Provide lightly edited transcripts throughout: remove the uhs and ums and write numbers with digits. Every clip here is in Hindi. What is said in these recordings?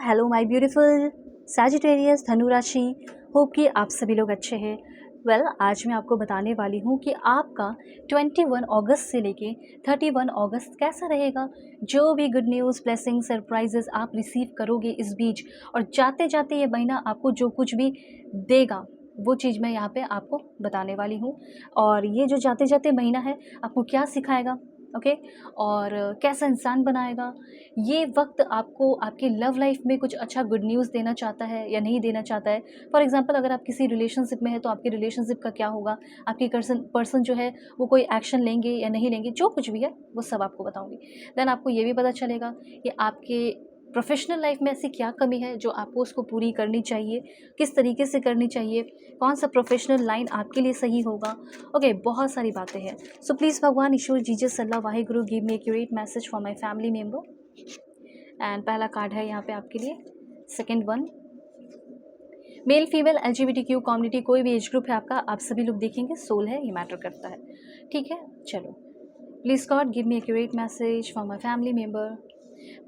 हेलो माय ब्यूटीफुल सैजिटेरियस धनु राशि। होप कि आप सभी लोग अच्छे हैं। आज मैं आपको बताने वाली हूँ कि आपका 21 अगस्त से लेके 31 अगस्त कैसा रहेगा। जो भी गुड न्यूज़, ब्लेसिंग, सरप्राइजेस आप रिसीव करोगे इस बीच, और जाते जाते ये महीना आपको जो कुछ भी देगा वो चीज़ मैं यहाँ पे आपको बताने वाली हूँ। और ये जो जाते जाते महीना है आपको क्या सिखाएगा, ओके, और कैसा इंसान बनाएगा। ये वक्त आपको आपकी लव लाइफ में कुछ अच्छा गुड न्यूज़ देना चाहता है या नहीं देना चाहता है। फॉर एग्जांपल, अगर आप किसी रिलेशनशिप में है तो आपके रिलेशनशिप का क्या होगा, आपकी पर्सन जो है वो कोई एक्शन लेंगे या नहीं लेंगे, जो कुछ भी है वो सब आपको बताऊंगी। देन आपको ये भी पता चलेगा कि आपके प्रोफेशनल लाइफ में ऐसी क्या कमी है जो आपको उसको पूरी करनी चाहिए, किस तरीके से करनी चाहिए, कौन सा प्रोफेशनल लाइन आपके लिए सही होगा। ओके, बहुत सारी बातें हैं। सो प्लीज़ भगवान ईश्वर Jesus Allah Waheguru give me accurate message for my family member. And पहला कार्ड है यहाँ पे आपके लिए, second one, male female LGBTQ community, कोई भी एज ग्रुप है आपका, आप सभी लोग देखेंगे सोल है, ये मैटर करता है। ठीक है, चलो please God give me accurate message for my family member.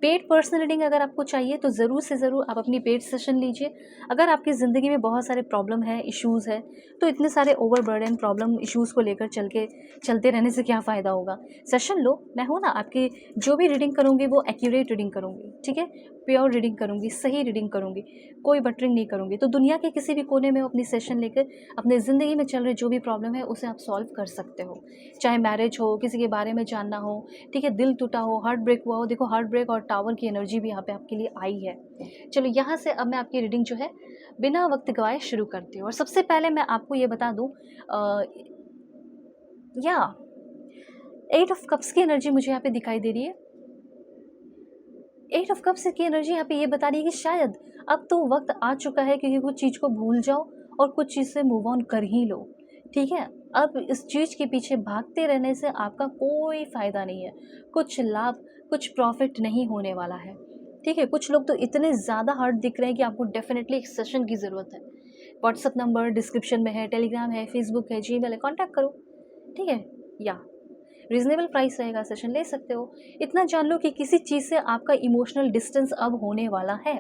Paid personal reading अगर आपको चाहिए तो ज़रूर से ज़रूर आप अपनी पेड सेशन लीजिए। अगर आपकी ज़िंदगी में बहुत सारे प्रॉब्लम है, इश्यूज़ है, तो इतने सारे ओवरबर्डन प्रॉब्लम इश्यूज़ को लेकर चलते रहने से क्या फ़ायदा होगा। सेशन लो, मैं हूँ ना, आपकी जो भी रीडिंग करूँगी वो एक्यूरेट रीडिंग करूँगी, ठीक है, प्योर रीडिंग करूँगी, सही रीडिंग करूँगी, कोई बटरिंग नहीं करूँगी। तो दुनिया के किसी भी कोने में अपनी सेशन लेकर अपने ज़िंदगी में चल रहे जो भी प्रॉब्लम है उसे आप सॉल्व कर सकते हो। चाहे मैरिज हो, किसी के बारे में जानना हो, ठीक है, दिल टूटा हो, हार्ट ब्रेक हुआ हो। देखो, हार्ट ब्रेक और टावर की एनर्जी भी यहाँ पे आपके लिए आई है। चलो यहाँ से अब मैं आपकी रीडिंग जो है बिना वक्त गवाए शुरू करती हूँ। और सबसे पहले मैं आपको ये बता दूँ, या 8 ऑफ कप्स की एनर्जी मुझे यहाँ पे दिखाई दे रही है। 8 ऑफ कप्स की एनर्जी यहाँ पे ये बता रही है कि शायद अब तो वक्त आ चुका है कि कुछ चीज़ को भूल जाओ और कुछ चीज़ से मूव ऑन कर ही लो। ठीक है, अब इस चीज़ के पीछे भागते रहने से आपका कोई फ़ायदा नहीं है, कुछ लाभ, कुछ प्रॉफिट नहीं होने वाला है। ठीक है, कुछ लोग तो इतने ज़्यादा हर्ट दिख रहे हैं कि आपको डेफिनेटली एक सेशन की ज़रूरत है। व्हाट्सअप नंबर डिस्क्रिप्शन में है, टेलीग्राम है, फेसबुक है, जीमेल है, कॉन्टैक्ट करो। ठीक है, या रीज़नेबल प्राइस रहेगा, सेशन ले सकते हो। इतना जान लो कि किसी चीज़ से आपका इमोशनल डिस्टेंस अब होने वाला है।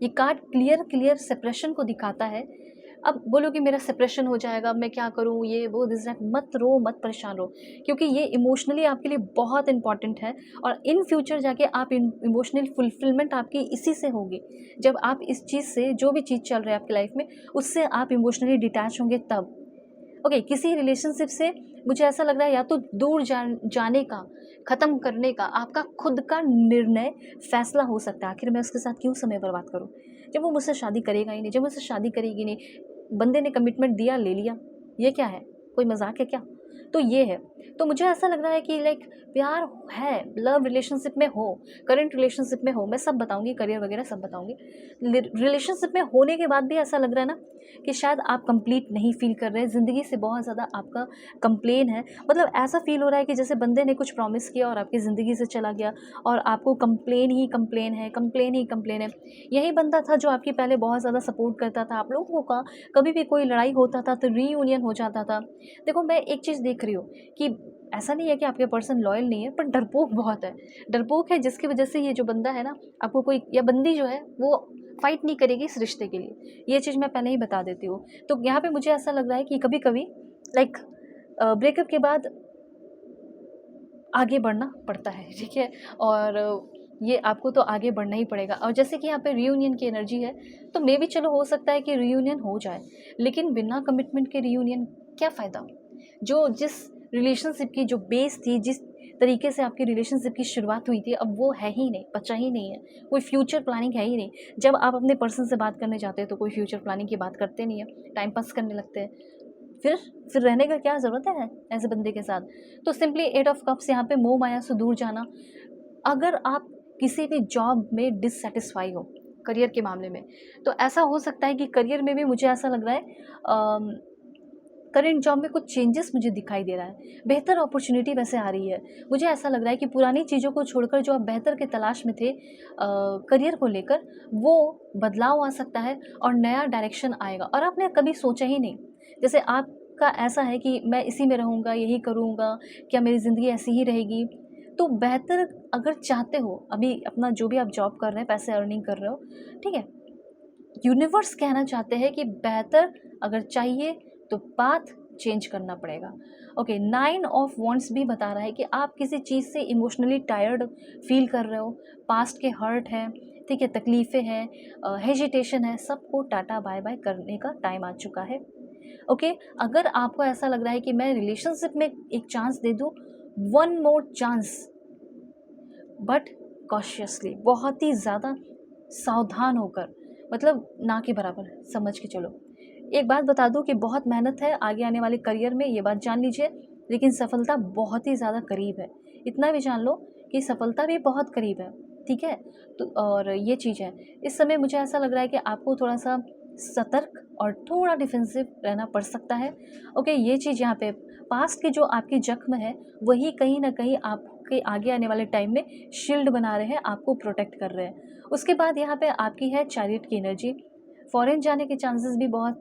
ये कार्ड क्लियर सेपरेशन को दिखाता है। अब बोलो कि मेरा सेपरेशन हो जाएगा, अब मैं क्या करूँ, ये वो दिस दैट, मत रो, मत परेशान रहो, क्योंकि ये इमोशनली आपके लिए बहुत इंपॉर्टेंट है। और इन फ्यूचर जाके आप इमोशनल फुलफिलमेंट आपकी इसी से होगी, जब आप इस चीज़ से, जो भी चीज़ चल रहा है आपकी लाइफ में, उससे आप इमोशनली डिटैच होंगे तब। ओके, किसी रिलेशनशिप से मुझे ऐसा लग रहा है या तो दूर जाने का, ख़त्म करने का आपका खुद का निर्णय, फैसला हो सकता है। आखिर मैं उसके साथ क्यों समय बर्बाद करूँ, जब वो मुझसे शादी करेगा ही नहीं, जब मुझसे शादी करेगी नहीं। बंदे ने कमिटमेंट दिया, ले लिया, ये क्या है, कोई मजाक है क्या। तो ये है, तो मुझे ऐसा लग रहा है कि लाइक प्यार है, लव रिलेशनशिप में हो, करंट रिलेशनशिप में हो, मैं सब बताऊंगी, करियर वगैरह सब बताऊंगी। रिलेशनशिप में होने के बाद भी ऐसा लग रहा है ना कि शायद आप कंप्लीट नहीं फील कर रहे हैं, ज़िंदगी से बहुत ज़्यादा आपका कंप्लेन है। मतलब ऐसा फील हो रहा है कि जैसे बंदे ने कुछ प्रॉमिस किया और आपकी ज़िंदगी से चला गया और आपको कंप्लेन ही कंप्लेन है, कंप्लेन ही कंप्लेन है। यही बंदा था जो आपकी पहले बहुत ज़्यादा सपोर्ट करता था आप लोगों का, कभी भी कोई लड़ाई होता था तो रीयूनियन हो जाता था। देखो, मैं एक चीज़ देख रही हूँ कि ऐसा नहीं है कि आपके पर्सन लॉयल नहीं है, पर डरपोक बहुत है। डरपोक है जिसकी वजह से ये जो बंदा है ना, आपको कोई या बंदी जो है वो फाइट नहीं करेगी इस रिश्ते के लिए। ये चीज़ मैं पहले ही बता देती हूँ। तो यहाँ पे मुझे ऐसा लग रहा है कि कभी कभी लाइक ब्रेकअप के बाद आगे बढ़ना पड़ता है, ठीक है, और ये आपको तो आगे बढ़ना ही पड़ेगा। और जैसे कि यहाँ पे रियूनियन की एनर्जी है, तो मे भी चलो हो सकता है कि रियूनियन हो जाए, लेकिन बिना कमिटमेंट के रियूनियन क्या फ़ायदा। जो जिस रिलेशनशिप की जो बेस थी, जिस तरीके से आपकी रिलेशनशिप की शुरुआत हुई थी, अब वो है ही नहीं, बचा ही नहीं है, कोई फ्यूचर प्लानिंग है ही नहीं। जब आप अपने पर्सन से बात करने जाते हैं तो कोई फ्यूचर प्लानिंग की बात करते नहीं है, टाइम पास करने लगते हैं। फिर फिर रहने का क्या ज़रूरत है ऐसे बंदे के साथ। तो सिंपली 8 ऑफ कप्स यहाँ पे मोह माया से दूर जाना। अगर आप किसी भी जॉब में डिससेटिस्फाई हो, करियर के मामले में, तो ऐसा हो सकता है कि करियर में भी मुझे ऐसा लग रहा है करंट जॉब में कुछ चेंजेस मुझे दिखाई दे रहा है, बेहतर अपॉर्चुनिटी वैसे आ रही है। मुझे ऐसा लग रहा है कि पुरानी चीज़ों को छोड़कर जो आप बेहतर के तलाश में थे करियर को लेकर, वो बदलाव आ सकता है और नया डायरेक्शन आएगा और आपने कभी सोचा ही नहीं। जैसे आपका ऐसा है कि मैं इसी में रहूँगा, यही करूँगा, क्या मेरी ज़िंदगी ऐसी ही रहेगी। तो बेहतर अगर चाहते हो, अभी अपना जो भी आप जॉब कर रहे हैं, पैसे अर्निंग कर रहे हो, ठीक है, यूनिवर्स कहना चाहते हैं कि बेहतर अगर चाहिए तो पाथ चेंज करना पड़ेगा। ओके, 9 ऑफ वॉन्ड्स भी बता रहा है कि आप किसी चीज़ से इमोशनली टायर्ड फील कर रहे हो, पास्ट के हर्ट हैं, ठीक है, तकलीफ़ें हैं, हेजिटेशन है, सबको टाटा बाय बाय करने का टाइम आ चुका है। ओके, अगर आपको ऐसा लग रहा है कि मैं रिलेशनशिप में एक चांस दे दूँ, one more chance, but cautiously, बहुत ही ज़्यादा सावधान होकर, मतलब ना के बराबर समझ के चलो। एक बात बता दूं कि बहुत मेहनत है आगे आने वाले करियर में, ये बात जान लीजिए, लेकिन सफलता बहुत ही ज़्यादा करीब है। इतना भी जान लो कि सफलता भी बहुत करीब है, ठीक है। तो और ये चीज़ है, इस समय मुझे ऐसा लग रहा है कि आपको थोड़ा सा सतर्क और थोड़ा डिफेंसिव रहना पड़ सकता है। ओके, ये चीज़ यहाँ पे पास्ट के जो आपके जख्म है, वही कहीं ना कहीं आपके आगे आने वाले टाइम में शील्ड बना रहे हैं, आपको प्रोटेक्ट कर रहे हैं। उसके बाद यहाँ पे आपकी है चैरियट की एनर्जी। फॉरेन जाने के चांसेस भी बहुत,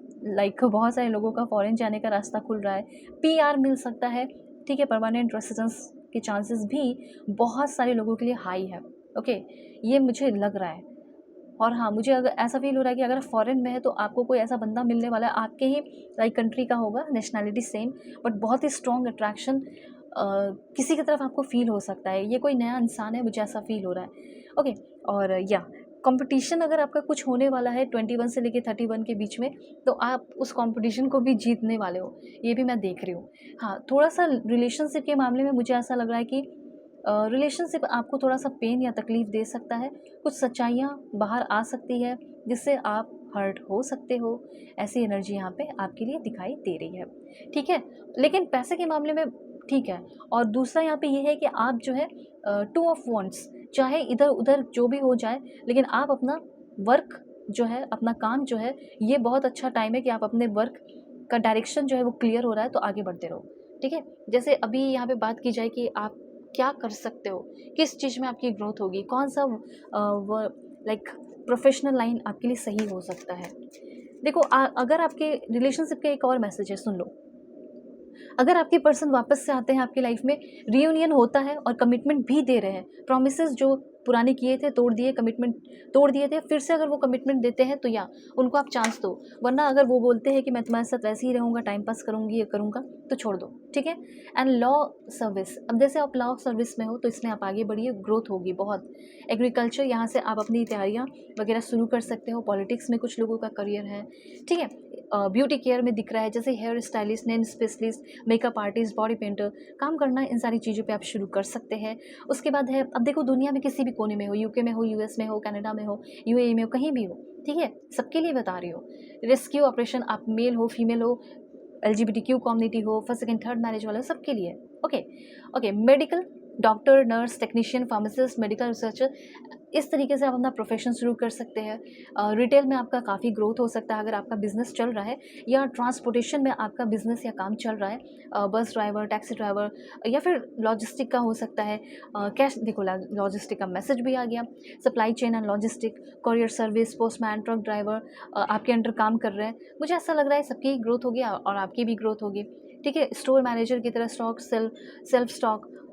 बहुत सारे लोगों का फॉरेन जाने का रास्ता खुल रहा है, पीआर मिल सकता है, ठीक है, परमानेंट रेसिडेंस के चांसेस भी बहुत सारे लोगों के लिए हाई है। ओके, ये मुझे लग रहा है। और हाँ, मुझे अगर ऐसा फील हो रहा है कि अगर फॉरेन में है तो आपको कोई ऐसा बंदा मिलने वाला है, आपके ही लाइक कंट्री का होगा, नेशनैलिटी सेम, बट बहुत ही स्ट्रॉन्ग अट्रैक्शन किसी की तरफ आपको फील हो सकता है। ये कोई नया इंसान है, मुझे ऐसा फील हो रहा है। ओके, और या कंपटीशन अगर आपका कुछ होने वाला है 21 से लेके 31 के बीच में, तो आप उस कंपटीशन को भी जीतने वाले हो, ये भी मैं देख रही हूँ। हाँ, थोड़ा सा रिलेशनशिप के मामले में मुझे ऐसा लग रहा है कि रिलेशनशिप आपको थोड़ा सा पेन या तकलीफ़ दे सकता है, कुछ सच्चाइयाँ बाहर आ सकती है जिससे आप हर्ट हो सकते हो, ऐसी एनर्जी यहाँ पे आपके लिए दिखाई दे रही है, ठीक है। लेकिन पैसे के मामले में ठीक है। और दूसरा यहाँ पे ये है कि आप जो है 2 ऑफ वॉन्ड्स, चाहे इधर उधर जो भी हो जाए, लेकिन आप अपना वर्क जो है, अपना काम जो है, ये बहुत अच्छा टाइम है कि आप अपने वर्क का डायरेक्शन जो है वो क्लियर हो रहा है तो आगे बढ़ते रहो, ठीक है। जैसे अभी यहाँ पे बात की जाए कि आप क्या कर सकते हो, किस चीज़ में आपकी ग्रोथ होगी, कौन सा लाइक प्रोफेशनल लाइन आपके लिए सही हो सकता है। देखो, अगर आपके रिलेशनशिप का एक और मैसेज है, सुन लो। अगर आपके पर्सन वापस से आते हैं आपकी लाइफ में, रियूनियन होता है और कमिटमेंट भी दे रहे हैं, प्रॉमिसेस जो पुराने किए थे तोड़ दिए, कमिटमेंट तोड़ दिए थे, फिर से अगर वो कमिटमेंट देते हैं तो या उनको आप चांस दो। वरना अगर वो बोलते हैं कि मैं तुम्हारे साथ वैसे ही रहूँगा, टाइम पास करूँगी, ये करूँगा, तो छोड़ दो, ठीक है। एंड लॉ सर्विस, अब जैसे आप लॉ सर्विस में हो तो इसमें आप आगे बढ़िए, ग्रोथ होगी बहुत। एग्रीकल्चर, यहाँ से आप अपनी तैयारियाँ वगैरह शुरू कर सकते हो। पॉलिटिक्स में कुछ लोगों का करियर है, ठीक है। ब्यूटी केयर में दिख रहा है, जैसे hair stylist, nail specialist, makeup artist, body painter, काम करना, इन सारी चीज़ों पे आप शुरू कर सकते हैं। उसके बाद है, अब देखो दुनिया में किसी भी कोने में हो, यूके में हो, यूएस में हो, कनाडा में हो, यूएई में हो, कहीं भी हो, ठीक है, सबके लिए बता रही हो। रेस्क्यू ऑपरेशन, आप मेल हो, फीमेल हो, एलजीबीटीक्यू कम्युनिटी हो, फर्स्ट सेकंड थर्ड मैरिज वाले हो, सबके लिए। Okay, okay, medical, doctor, nurse, technician, pharmacist, medical researcher, इस तरीके से आप अपना प्रोफेशन शुरू कर सकते हैं। रिटेल में आपका काफ़ी ग्रोथ हो सकता है अगर आपका बिजनेस चल रहा है, या ट्रांसपोर्टेशन में आपका बिजनेस या काम चल रहा है, बस ड्राइवर, टैक्सी ड्राइवर, या फिर लॉजिस्टिक का हो सकता है। कैश, देखो लॉजिस्टिक का मैसेज भी आ गया, supply chain and logistic, courier service, postman, truck driver, आपके अंडर काम कर रहे हैं। मुझे ऐसा लग रहा है सबकी ग्रोथ होगी और आपकी भी ग्रोथ होगी, ठीक है। स्टोर मैनेजर की तरह, स्टॉक सेल्फ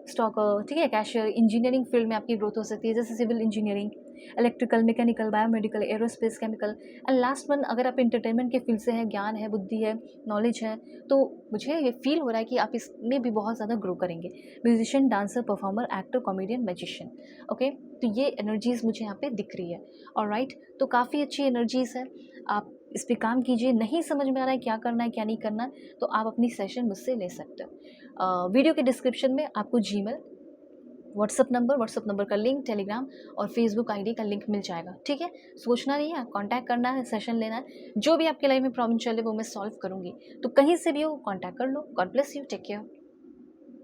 स्टॉक, ठीक है, कैशियर, इंजीनियरिंग फील्ड में आपकी ग्रोथ हो सकती है, जैसे civil engineering, electrical, mechanical, biomedical, aerospace, chemical. And last one, अगर आप इंटरटेनमेंट के फील्ड से हैं, ज्ञान है, बुद्धि है, नॉलेज है, तो मुझे ये फील हो रहा है कि आप इसमें भी बहुत ज़्यादा ग्रो करेंगे। Musician, dancer, performer, actor, comedian, magician. Okay, तो ये एनर्जीज़ मुझे यहाँ पे दिख रही है। ऑलराइट, तो काफ़ी अच्छी एनर्जीज़ है, आप इस पे काम कीजिए। नहीं समझ में आ रहा है क्या करना है क्या नहीं करना है, तो आप अपनी सेशन मुझसे ले सकते हो। वीडियो के डिस्क्रिप्शन में आपको जीमेल, व्हाट्सअप नंबर का लिंक, टेलीग्राम और फेसबुक आईडी का लिंक मिल जाएगा, ठीक है। सोचना नहीं है, कांटेक्ट करना है, सेशन लेना है, जो भी आपके लाइफ में प्रॉब्लम चले वो मैं सॉल्व करूँगी। तो कहीं से भी हो, कांटेक्ट कर लो। God bless you, take care.